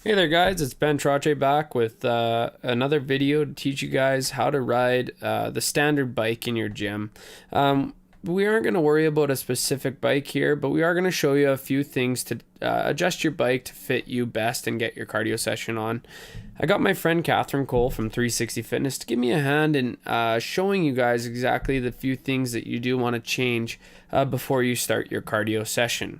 Hey there guys, it's Ben Trache back with another video to teach you guys how to ride the standard bike in your gym. We aren't going to worry about a specific bike here, but we are going to show you a few things to adjust your bike to fit you best and get your cardio session on. I got my friend Catherine Cole from 360 Fitness to give me a hand in showing you guys exactly the few things that you do want to change before you start your cardio session.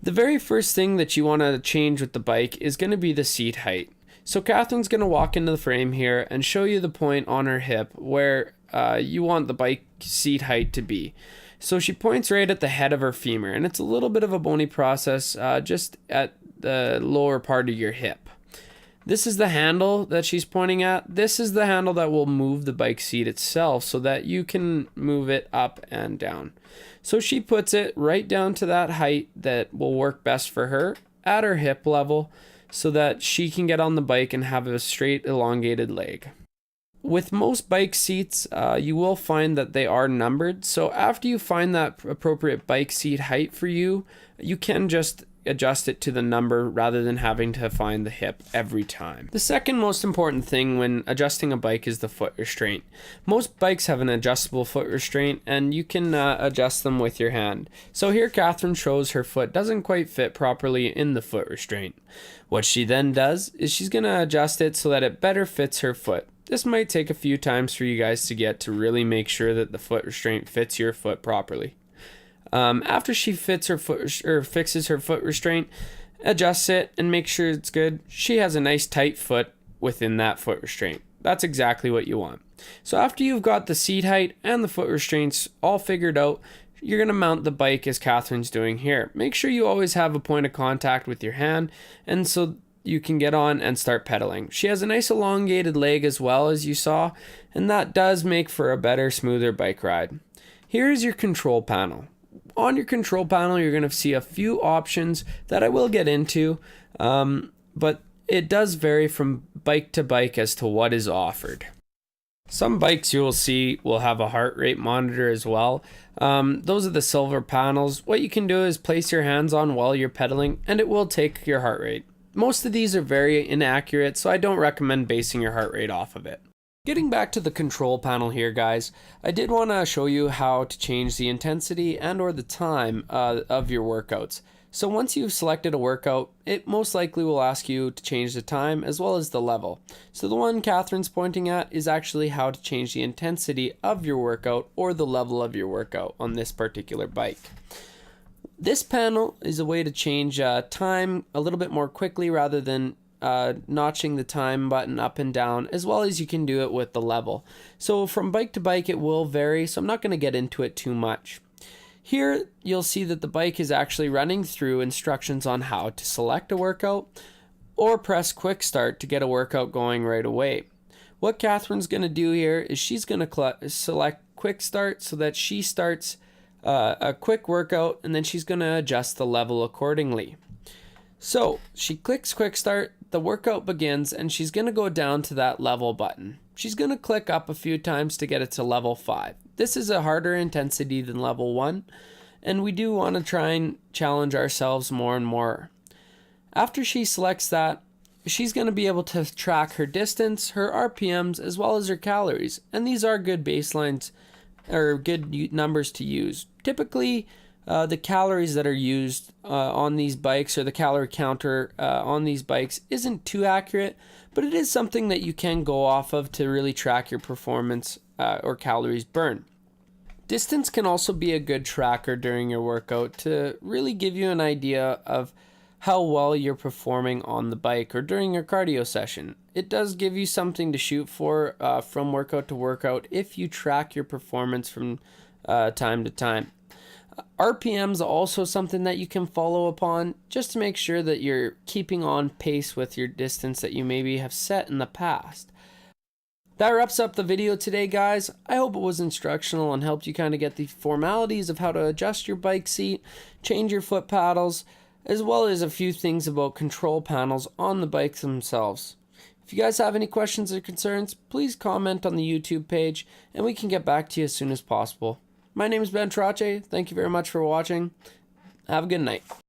The very first thing that you want to change with the bike is going to be the seat height. So Catherine's going to walk into the frame here and show you the point on her hip where you want the bike seat height to be. So she points right at the head of her femur, and it's a little bit of a bony process just at the lower part of your hip. This is the handle that she's pointing at. This is the handle that will move the bike seat itself so that you can move it up and down. So she puts it right down to that height that will work best for her at her hip level so that she can get on the bike and have a straight elongated leg. With most bike seats, you will find that they are numbered. So after you find that appropriate bike seat height for you, you can just adjust it to the number rather than having to find the hip every time. The second most important thing when adjusting a bike is the foot restraint. Most bikes have an adjustable foot restraint and you can adjust them with your hand. So here Catherine shows her foot doesn't quite fit properly in the foot restraint. What she then does is she's going to adjust it so that it better fits her foot. This might take a few times for you guys to get to really make sure that the foot restraint fits your foot properly. After she fits her foot or fixes her foot restraint, adjusts it and makes sure it's good, she has a nice tight foot within that foot restraint. That's exactly what you want. So after you've got the seat height and the foot restraints all figured out, you're going to mount the bike as Catherine's doing here. Make sure you always have a point of contact with your hand, and so you can get on and start pedaling. She has a nice elongated leg as well, as you saw, and that does make for a better, smoother bike ride. Here's your control panel. On your control panel, you're going to see a few options that I will get into, but it does vary from bike to bike as to what is offered. Some bikes you will see will have a heart rate monitor as well. Those are the silver panels. What you can do is place your hands on while you're pedaling, and it will take your heart rate. Most of these are very inaccurate, so I don't recommend basing your heart rate off of it. Getting back to the control panel here, guys, I did want to show you how to change the intensity and or the time of your workouts. So once you've selected a workout, it most likely will ask you to change the time as well as the level. So the one Catherine's pointing at is actually how to change the intensity of your workout or the level of your workout on this particular bike. This panel is a way to change time a little bit more quickly rather than notching the time button up and down, as well as you can do it with the level. So from bike to bike it will vary, so I'm not going to get into it too much. Here you'll see that the bike is actually running through instructions on how to select a workout or press quick start to get a workout going right away. What Catherine's going to do here is she's going to select quick start so that she starts a quick workout, and then she's going to adjust the level accordingly. So she clicks quick start, the workout begins, and she's going to go down to that level button. She's going to click up a few times to get it to level 5. This is a harder intensity than level 1, and we do want to try and challenge ourselves more and more. After she selects that, she's going to be able to track her distance, her RPMs, as well as her calories, and these are good baselines or good numbers to use. Typically, the calories that are used on these bikes, or the calorie counter on these bikes, isn't too accurate, but it is something that you can go off of to really track your performance or calories burned. Distance can also be a good tracker during your workout to really give you an idea of how well you're performing on the bike or during your cardio session. It does give you something to shoot for from workout to workout if you track your performance from time to time. RPMs are also something that you can follow upon just to make sure that you're keeping on pace with your distance that you maybe have set in the past. That wraps up the video today, guys. I hope it was instructional and helped you kind of get the formalities of how to adjust your bike seat, change your foot paddles, as well as a few things about control panels on the bikes themselves. If you guys have any questions or concerns, please comment on the YouTube page and we can get back to you as soon as possible. My name is Ben Trache. Thank you very much for watching. Have a good night.